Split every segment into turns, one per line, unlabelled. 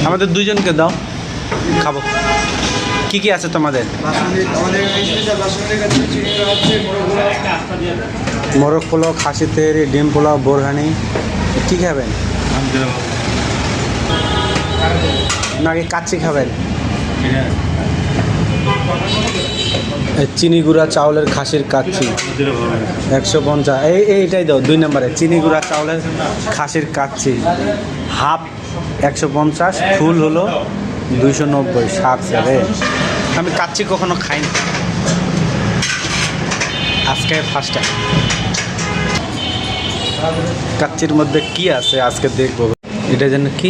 আমাদের দুইজনকে দাও, খাবো। কি কি আছে তোমাদের? মোরগ পোলাও, খাসি তেহরি, ডিম পোলাও, বোরহানি। কী খাবেন? নাকি কাচ্চি খাবেন? চিনি গুঁড়া চাউলের খাসির কাচ্চি 150। এইটাই দাও 2 নম্বরে। চিনি গুঁড়া চাউলের খাসির কাচ্চি হাফ 150, ফুল হলো 290। সাত রে, আমি কাচ্চি কখনো খাইনি, আজকে ফার্স্ট টাইম। কাচ্চির মধ্যে কি আছে আজকে দেখবো। এটা যেন কি,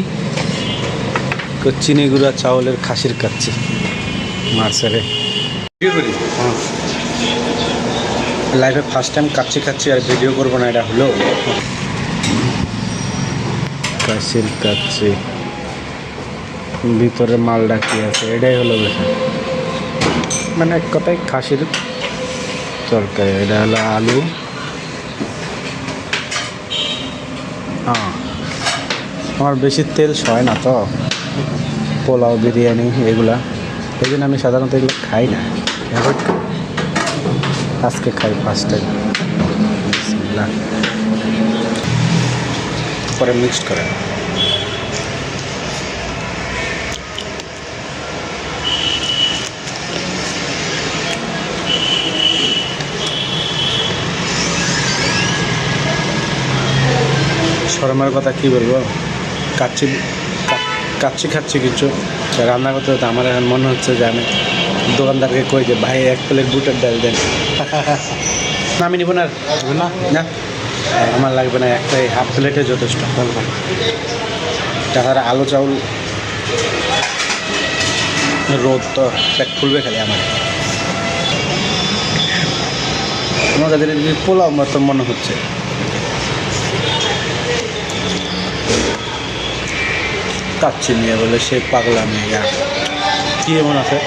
চিনি গুঁড়া চাউলের খাসির কাচ্চি মারছে রে। হ্যাঁ, লাইফে ফার্স্ট টাইম কাচ্চি খাচ্ছি, আর ভিডিও করবো না, এটা হলো খাসির কাচ্চি। ভিতরে মালটা কি আছে, এটাই হলো বিষয়, মানে এক কথায় খাসির তরকারি। এটা হলো আলু, হ্যাঁ আমার বেশি তেল সয় না তো, পোলাও বিরিয়ানি এগুলা, এই জন্য আমি সাধারণত এগুলো খাই না, আজকে খাই ফার্স্ট টাইম। পরে মিক্সড করে শরমের কথা কি বলবো, কাচ্চি কাচ্চি খাচ্ছি কিছু রান্না করতে হতো। আমার এখন মনে হচ্ছে যে আমি দোকানদারকে কই যে ভাই 1 প্লেট বুটের ডাল দেন। না আমি নিব না, না না আমার লাগবে না, একটাই হাফ প্লেটে যথেষ্ট। তাছাড়া আলু চাউল রোদ তো পেট ফুলবে খালি আমার। আমার কাছে পোলাও মতো মনে হচ্ছে। কাচ্চি নিয়ে বলে সে পাগলা মেয়ে, কি এমন আছে?